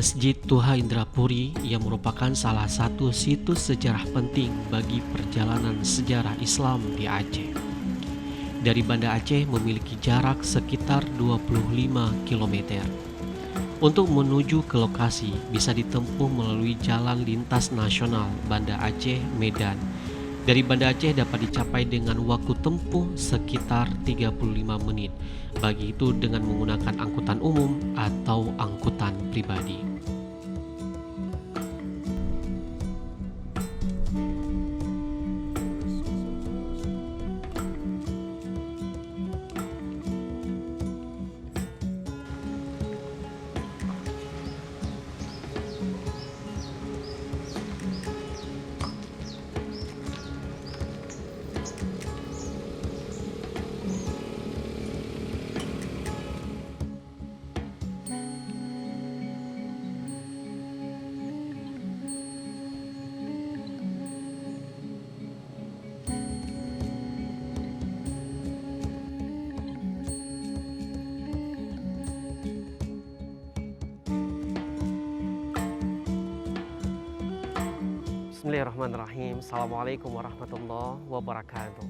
Masjid Tuha Indrapuri yang merupakan salah satu situs sejarah penting bagi perjalanan sejarah Islam di Aceh. Dari Banda Aceh memiliki jarak sekitar 25 km. Untuk menuju ke lokasi bisa ditempuh melalui Jalan Lintas Nasional Banda Aceh Medan. Dari Banda Aceh dapat dicapai dengan waktu tempuh sekitar 35 menit, bagi itu dengan menggunakan angkutan umum atau angkutan pribadi. Bismillahirrahmanirrahim. Assalamualaikum warahmatullahi wabarakatuh.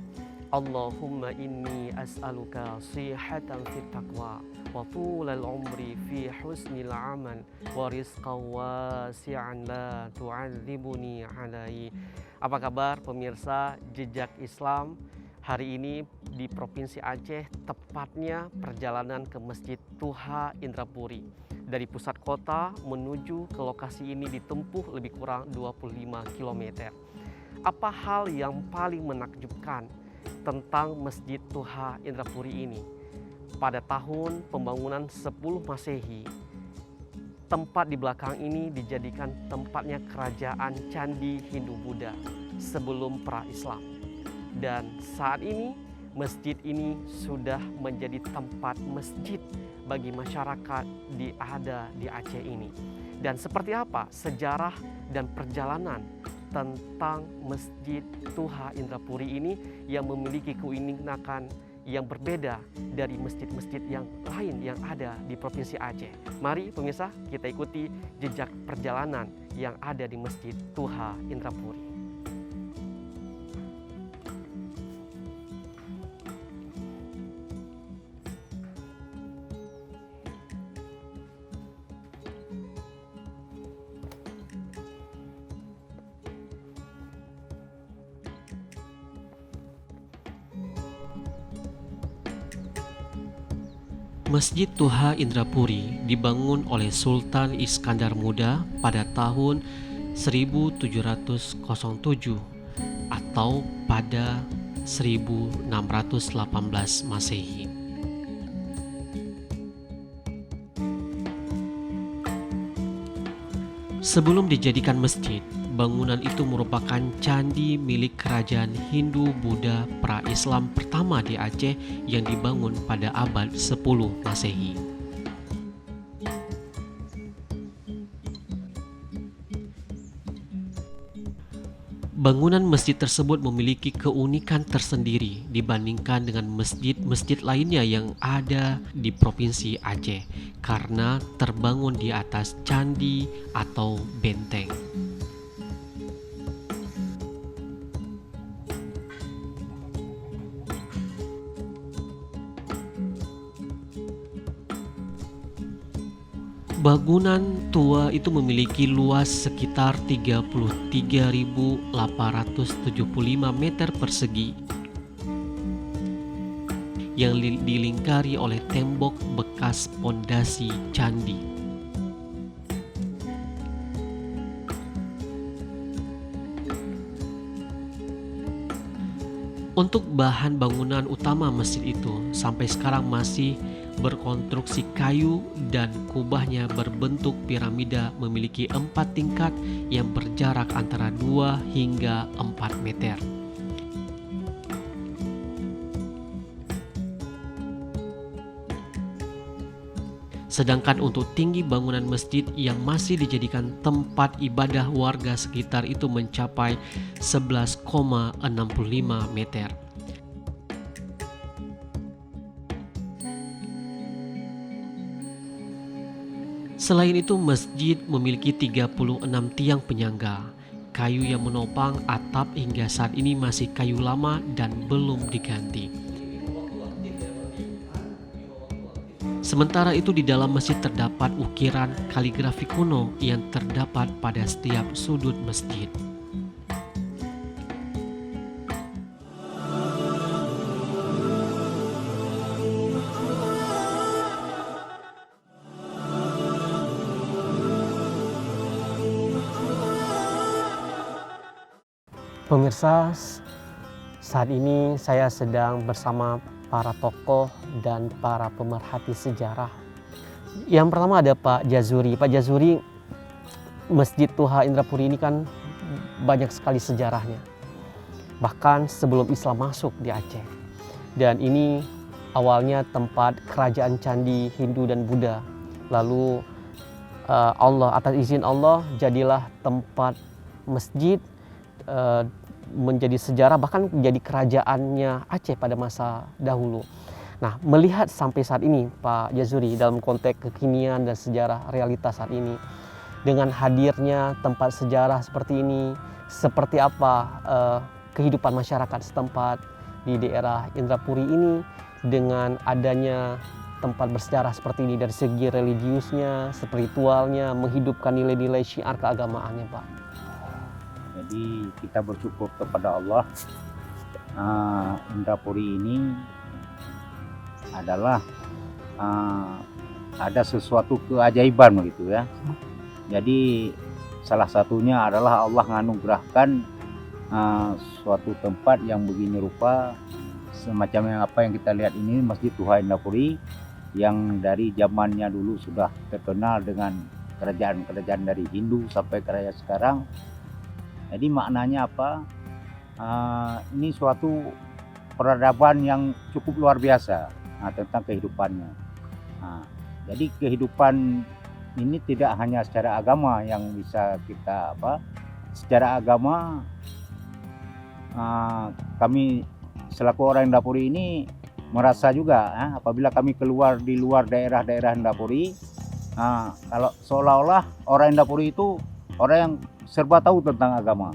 Allahumma inni as'aluka sihatan fit taqwa wa tulal umri fi husnil amal wa rizqan wasi'an la tu'adzibuni alai. Apa kabar pemirsa Jejak Islam? Hari ini di Provinsi Aceh, tepatnya perjalanan ke Masjid Tuha Indrapuri. Dari pusat kota menuju ke lokasi ini ditempuh lebih kurang 25 km. Apa hal yang paling menakjubkan tentang Masjid Tuha Indrapuri ini? Pada tahun pembangunan 10 Masehi, tempat di belakang ini dijadikan tempatnya kerajaan Candi Hindu-Buddha sebelum pra-Islam. Dan saat ini masjid ini sudah menjadi tempat masjid bagi masyarakat di Aceh ini. Dan seperti apa sejarah dan perjalanan tentang Masjid Tuha Indrapuri ini yang memiliki keunikan yang berbeda dari masjid-masjid yang lain yang ada di Provinsi Aceh. Mari pemirsa kita ikuti jejak perjalanan yang ada di Masjid Tuha Indrapuri. Masjid Tuha Indrapuri dibangun oleh Sultan Iskandar Muda pada tahun 1707 atau pada 1618 Masehi. Sebelum dijadikan masjid, bangunan itu merupakan candi milik kerajaan Hindu-Buddha pra-Islam pertama di Aceh yang dibangun pada abad 10 Masehi. Bangunan masjid tersebut memiliki keunikan tersendiri dibandingkan dengan masjid-masjid lainnya yang ada di Provinsi Aceh karena terbangun di atas candi atau benteng. Bangunan tua itu memiliki luas sekitar 33.875 meter persegi yang dilingkari oleh tembok bekas pondasi candi. Untuk bahan bangunan utama masjid itu sampai sekarang masih berkonstruksi kayu dan kubahnya berbentuk piramida memiliki 4 tingkat yang berjarak antara 2 hingga 4 meter. Sedangkan untuk tinggi bangunan masjid yang masih dijadikan tempat ibadah warga sekitar itu mencapai 11,65 meter. Selain itu, masjid memiliki 36 tiang penyangga. Kayu yang menopang atap hingga saat ini masih kayu lama dan belum diganti. Sementara itu di dalam masjid terdapat ukiran kaligrafi kuno yang terdapat pada setiap sudut masjid. Pemirsa, saat ini saya sedang bersama para tokoh dan para pemerhati sejarah. Yang pertama ada Pak Jazuri. Pak Jazuri, Masjid Tuha Indrapuri ini kan banyak sekali sejarahnya. Bahkan sebelum Islam masuk di Aceh. Dan ini awalnya tempat kerajaan candi Hindu dan Buddha. Lalu Allah, atas izin Allah, jadilah tempat masjid, menjadi sejarah, bahkan menjadi kerajaannya Aceh pada masa dahulu. Nah, melihat sampai saat ini Pak Jazuri dalam konteks kekinian dan sejarah realitas saat ini, dengan hadirnya tempat sejarah seperti ini, seperti apa kehidupan masyarakat setempat di daerah Indrapuri ini dengan adanya tempat bersejarah seperti ini dari segi religiusnya, spiritualnya, menghidupkan nilai-nilai syiar keagamaannya, Pak? Jadi kita bersyukur kepada Allah. Indrapuri ini adalah ada sesuatu keajaiban begitu ya. Jadi salah satunya adalah Allah menganugerahkan suatu tempat yang begini rupa, semacam yang apa yang kita lihat ini, Masjid Tuha Indrapuri, yang dari zamannya dulu sudah terkenal dengan kerajaan-kerajaan dari Hindu sampai kerajaan sekarang. Jadi maknanya apa? Ini suatu peradaban yang cukup luar biasa tentang kehidupannya. Jadi kehidupan ini tidak hanya secara agama yang bisa kita secara agama kami selaku orang Indrapuri ini merasa juga apabila kami keluar di luar daerah-daerah Indrapuri, kalau seolah-olah orang Indrapuri itu orang yang serba tahu tentang agama,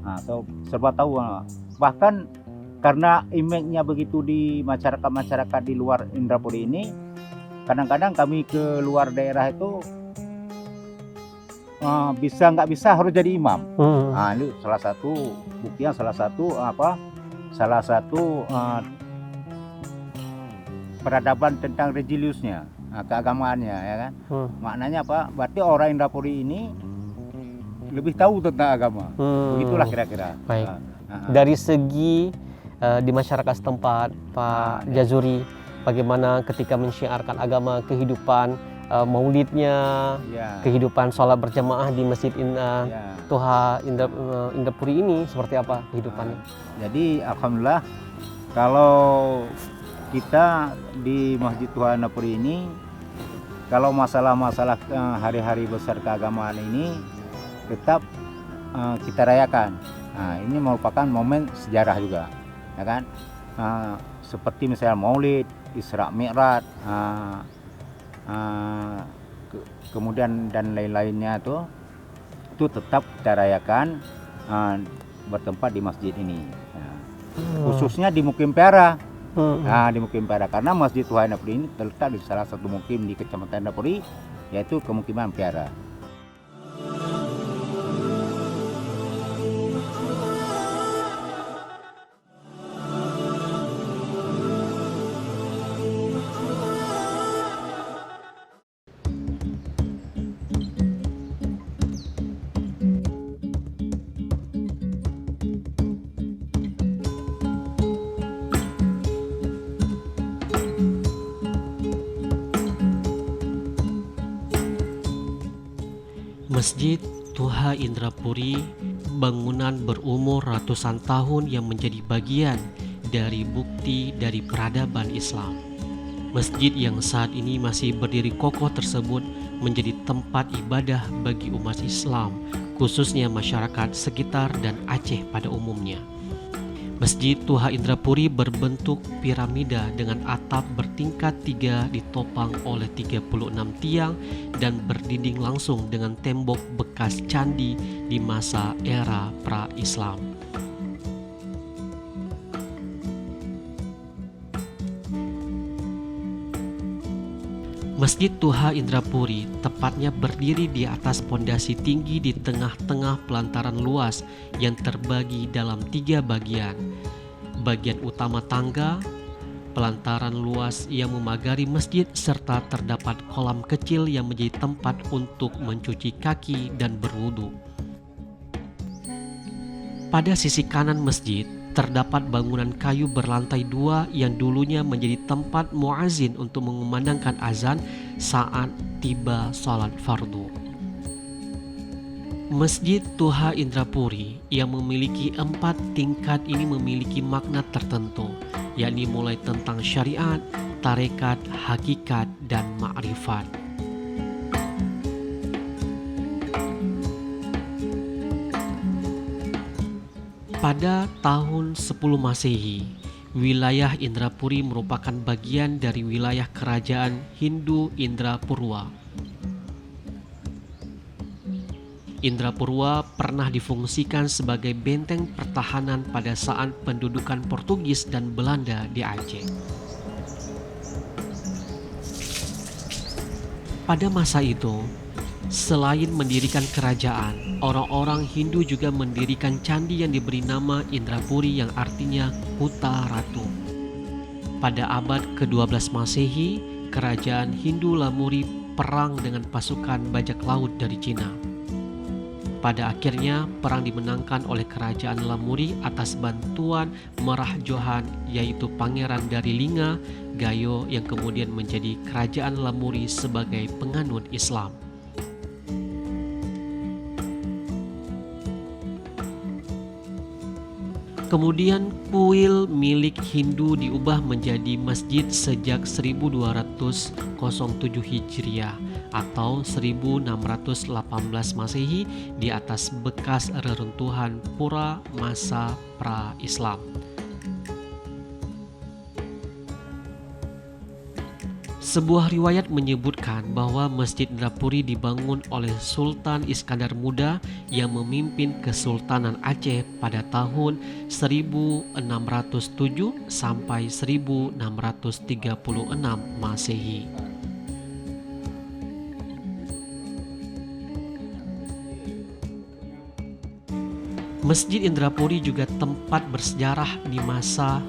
atau serba tahu. Bahkan karena image-nya begitu di masyarakat di luar Indrapuri ini, kadang-kadang kami ke luar daerah itu bisa nggak bisa harus jadi imam. Ini salah satu buktinya, salah satu peradaban tentang religiusnya, keagamaannya, ya kan. Maknanya apa? Berarti orang Indrapuri ini lebih tahu tentang agama. Begitulah kira-kira. Baik. Dari segi di masyarakat setempat, Pak Jazuri, bagaimana ketika mensyiarkan agama, kehidupan maulidnya, kehidupan sholat berjamaah di Masjid Tuha Indrapuri ini seperti apa kehidupannya? Jadi alhamdulillah, kalau kita di Masjid Tuha Indrapuri ini, kalau masalah-masalah hari-hari besar keagamaan ini tetap kita rayakan. Ini merupakan momen sejarah juga, ya kan? Seperti misalnya Maulid, Isra Mi'raj, kemudian dan lain-lainnya itu tetap kita rayakan bertempat di masjid ini. Khususnya di Mukim Peara. Di Mukim Peara, karena Masjid Tuha Indrapuri ini terletak di salah satu mukim di Kecamatan Indrapuri, yaitu Kemukiman Peara. Masjid Tuha Indrapuri, bangunan berumur ratusan tahun yang menjadi bagian dari bukti dari peradaban Islam. Masjid yang saat ini masih berdiri kokoh tersebut menjadi tempat ibadah bagi umat Islam, khususnya masyarakat sekitar dan Aceh pada umumnya. Masjid Tuha Indrapuri berbentuk piramida dengan atap bertingkat 3 ditopang oleh 36 tiang dan berdinding langsung dengan tembok bekas candi di masa era pra-Islam. Masjid Tuha Indrapuri tepatnya berdiri di atas pondasi tinggi di tengah-tengah pelantaran luas yang terbagi dalam 3 bagian. Bagian utama tangga, pelantaran luas yang memagari masjid serta terdapat kolam kecil yang menjadi tempat untuk mencuci kaki dan berwudu. Pada sisi kanan masjid terdapat bangunan kayu berlantai 2 yang dulunya menjadi tempat muazin untuk mengumandangkan azan saat tiba salat fardu. Masjid Tuha Indrapuri yang memiliki 4 tingkat ini memiliki makna tertentu, yakni mulai tentang syariat, tarekat, hakikat, dan ma'rifat. Pada tahun 10 Masehi, wilayah Indrapuri merupakan bagian dari wilayah kerajaan Hindu Indrapurwa. Indrapurwa pernah difungsikan sebagai benteng pertahanan pada saat pendudukan Portugis dan Belanda di Aceh. Pada masa itu, selain mendirikan kerajaan, orang-orang Hindu juga mendirikan candi yang diberi nama Indrapuri yang artinya Huta Ratu. Pada abad ke-12 Masehi, kerajaan Hindu Lamuri perang dengan pasukan bajak laut dari Cina. Pada akhirnya, perang dimenangkan oleh kerajaan Lamuri atas bantuan Merah Johan, yaitu pangeran dari Linga, Gayo, yang kemudian menjadi kerajaan Lamuri sebagai penganut Islam. Kemudian kuil milik Hindu diubah menjadi masjid sejak 1207 Hijriah atau 1618 Masehi di atas bekas reruntuhan pura masa pra-Islam. Sebuah riwayat menyebutkan bahwa Masjid Indrapuri dibangun oleh Sultan Iskandar Muda yang memimpin Kesultanan Aceh pada tahun 1607 sampai 1636 Masehi. Masjid Indrapuri juga tempat bersejarah di masa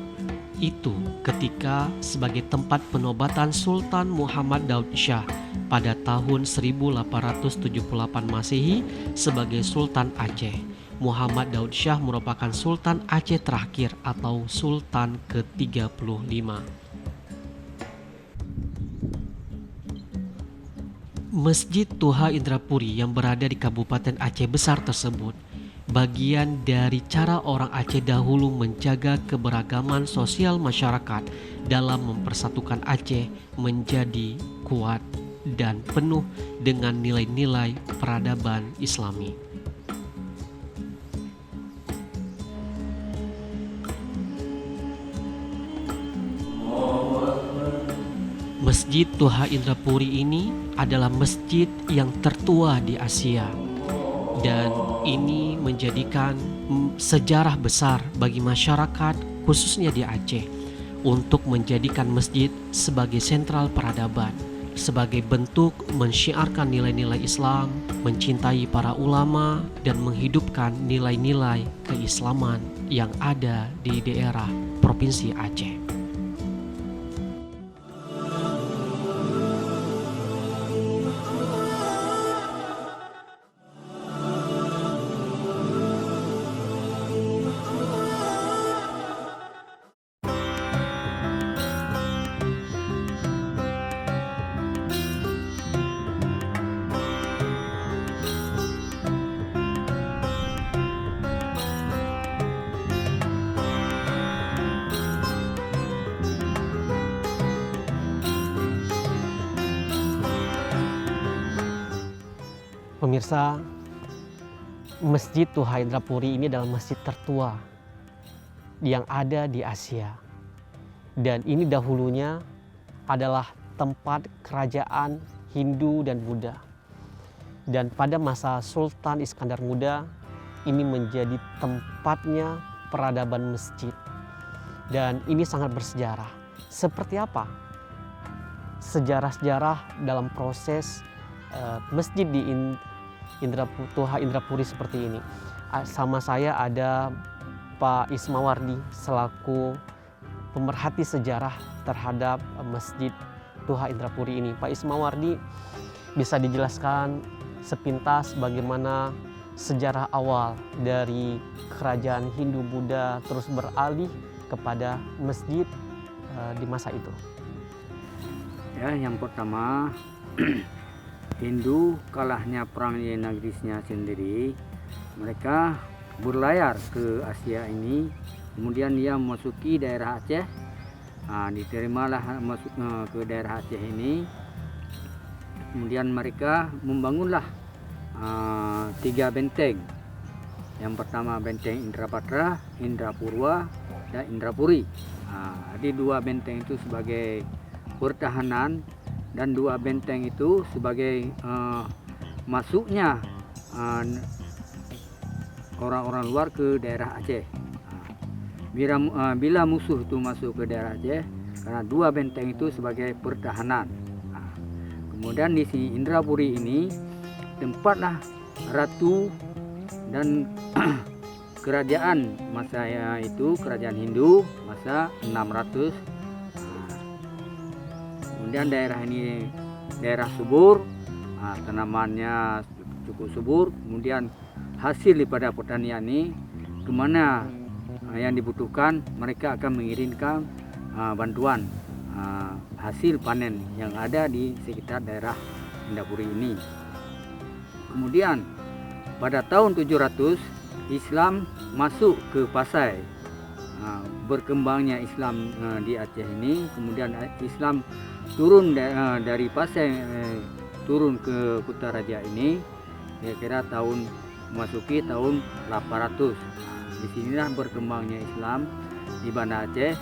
itu ketika sebagai tempat penobatan Sultan Muhammad Daud Shah pada tahun 1878 Masehi sebagai Sultan Aceh. Muhammad Daud Shah merupakan Sultan Aceh terakhir atau Sultan ke-35. Masjid Tuha Indrapuri yang berada di Kabupaten Aceh Besar tersebut bagian dari cara orang Aceh dahulu menjaga keberagaman sosial masyarakat dalam mempersatukan Aceh menjadi kuat dan penuh dengan nilai-nilai peradaban Islami. Masjid Tuha Indrapuri ini adalah masjid yang tertua di Asia. Dan ini menjadikan sejarah besar bagi masyarakat khususnya di Aceh untuk menjadikan masjid sebagai sentral peradaban, sebagai bentuk mensyiarkan nilai-nilai Islam, mencintai para ulama, dan menghidupkan nilai-nilai keislaman yang ada di daerah Provinsi Aceh. Pemirsa, Masjid Tuha Indrapuri ini adalah masjid tertua yang ada di Asia. Dan ini dahulunya adalah tempat kerajaan Hindu dan Buddha. Dan pada masa Sultan Iskandar Muda, ini menjadi tempatnya peradaban masjid. Dan ini sangat bersejarah. Seperti apa sejarah-sejarah dalam proses masjid di Tuha Indrapuri seperti ini? Sama saya ada Pak Ismawardi selaku pemerhati sejarah terhadap Masjid Tuha Indrapuri ini. Pak Ismawardi, bisa dijelaskan sepintas bagaimana sejarah awal dari kerajaan Hindu Buddha terus beralih kepada masjid di masa itu? Ya, yang pertama Hindu kalahnya perang di negerinya sendiri, mereka berlayar ke Asia ini, kemudian dia memasuki daerah Aceh. Diterimalah masuk ke daerah Aceh ini, kemudian mereka membangunlah 3 benteng. Yang pertama benteng Indrapatra, Indrapurwa, dan Indrapuri. Jadi 2 benteng itu sebagai pertahanan dan 2 benteng itu sebagai masuknya orang-orang luar ke daerah Aceh. Bila musuh itu masuk ke daerah Aceh, karena 2 benteng itu sebagai pertahanan. Kemudian di sini Indrapuri ini tempatlah ratu dan kerajaan masa itu, kerajaan Hindu masa 600. Kemudian daerah ini daerah subur, tanamannya cukup subur. Kemudian hasil daripada pertanian ini kemana yang dibutuhkan, mereka akan mengirimkan bantuan hasil panen yang ada di sekitar daerah Indrapuri ini. Kemudian pada tahun 700 Islam masuk ke Pasai. Berkembangnya Islam di Aceh ini, kemudian Islam turun dari Pasai turun ke Kutaraja ini kira-kira memasuki tahun 800. Disinilah berkembangnya Islam di Banda Aceh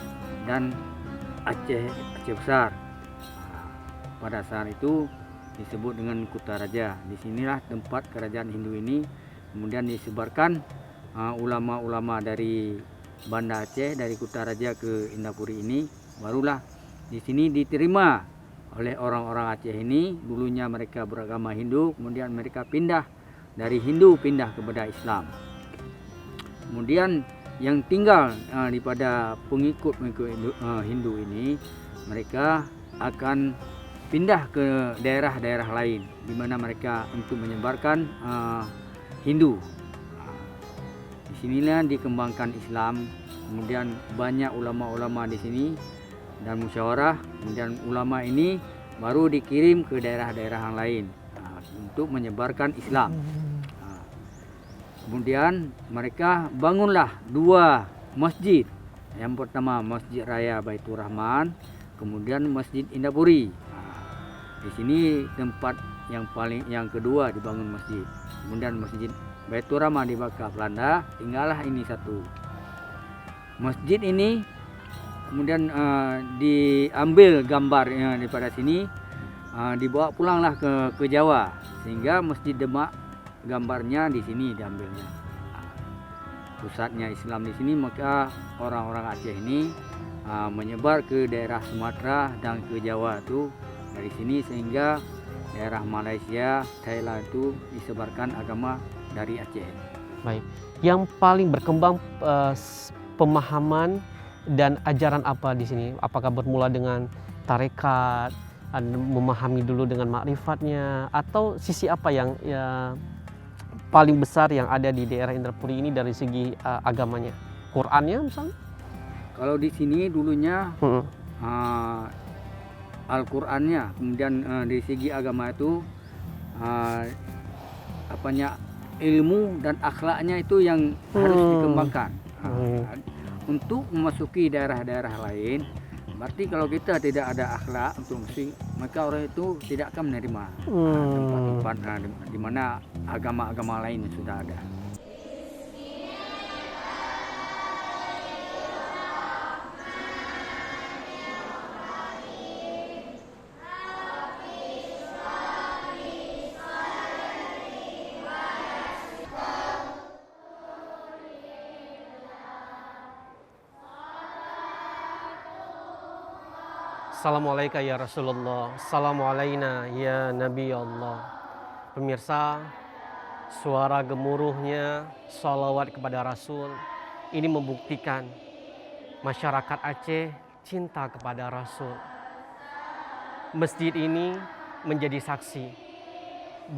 dan Aceh Besar. Pada saat itu disebut dengan Kutaraja. Disinilah tempat kerajaan Hindu ini. Kemudian disebarkan ulama-ulama dari Banda Aceh, dari Kutaraja ke Indrapuri ini. Barulah di sini diterima oleh orang-orang Aceh ini. Dulunya mereka beragama Hindu, kemudian mereka pindah dari Hindu pindah kepada Islam. Kemudian yang tinggal daripada pengikut-pengikut Hindu ini, mereka akan pindah ke daerah-daerah lain di mana mereka untuk menyebarkan Hindu. Di sinilah dikembangkan Islam. Kemudian banyak ulama-ulama di sini dan musyawarah. Kemudian ulama ini baru dikirim ke daerah-daerah yang lain untuk menyebarkan Islam. Kemudian mereka bangunlah 2 masjid. Yang pertama Masjid Raya Baitur Rahman, kemudian Masjid Indrapuri. Di sini tempat yang kedua dibangun masjid. Kemudian Masjid Baitur Rahman dibakar Belanda, tinggallah ini satu. Masjid ini kemudian diambil gambarnya daripada sini, dibawa pulanglah ke Jawa, sehingga Masjid Demak gambarnya di sini diambilnya. Pusatnya Islam di sini, maka orang-orang Aceh ini menyebar ke daerah Sumatera dan ke Jawa itu dari sini, sehingga daerah Malaysia, Thailand itu disebarkan agama dari Aceh. Baik, yang paling berkembang pemahaman dan ajaran apa di sini? Apakah bermula dengan tarekat, memahami dulu dengan makrifatnya, atau sisi apa yang paling besar yang ada di daerah Indrapuri ini dari segi agamanya? Qurannya misalnya? Kalau di sini dulunya Al-Qur'annya, kemudian dari segi agama itu ilmu dan akhlaknya itu yang harus dikembangkan. Untuk memasuki daerah-daerah lain, berarti kalau kita tidak ada akhlak untuk musik, maka orang itu tidak akan menerima tempat-tempat di mana agama-agama lain sudah ada. Assalamualaikum ya Rasulullah, Assalamualaikum ya Nabi Allah. Pemirsa, suara gemuruhnya salawat kepada Rasul ini membuktikan masyarakat Aceh cinta kepada Rasul. Masjid ini menjadi saksi.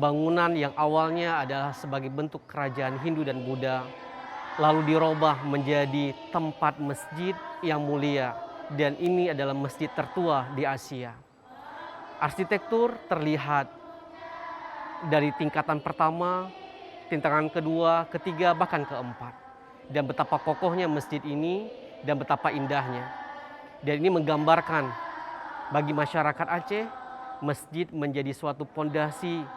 Bangunan yang awalnya adalah sebagai bentuk kerajaan Hindu dan Buddha, lalu dirubah menjadi tempat masjid yang mulia, dan ini adalah masjid tertua di Asia. Arsitektur terlihat dari tingkatan pertama, tingkatan kedua, ketiga, bahkan keempat. Dan betapa kokohnya masjid ini dan betapa indahnya. Dan ini menggambarkan bagi masyarakat Aceh, masjid menjadi suatu pondasi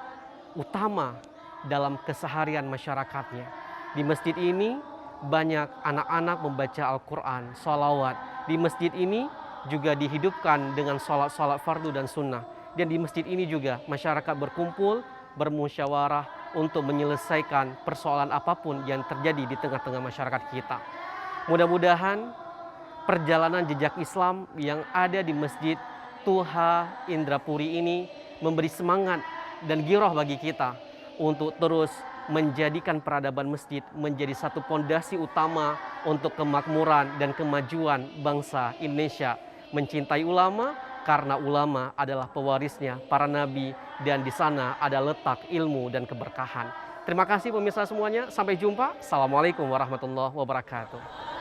utama dalam keseharian masyarakatnya. Di masjid ini banyak anak-anak membaca Al-Quran, sholawat. Di masjid ini juga dihidupkan dengan sholat-sholat fardu dan sunnah. Dan di masjid ini juga masyarakat berkumpul, bermusyawarah untuk menyelesaikan persoalan apapun yang terjadi di tengah-tengah masyarakat kita. Mudah-mudahan perjalanan jejak Islam yang ada di Masjid Tuha Indrapuri ini memberi semangat dan giroh bagi kita untuk terus menjadikan peradaban masjid menjadi satu pondasi utama untuk kemakmuran dan kemajuan bangsa Indonesia. Mencintai ulama karena ulama adalah pewarisnya para nabi dan di sana ada letak ilmu dan keberkahan. Terima kasih pemirsa semuanya. Sampai jumpa. Assalamualaikum warahmatullahi wabarakatuh.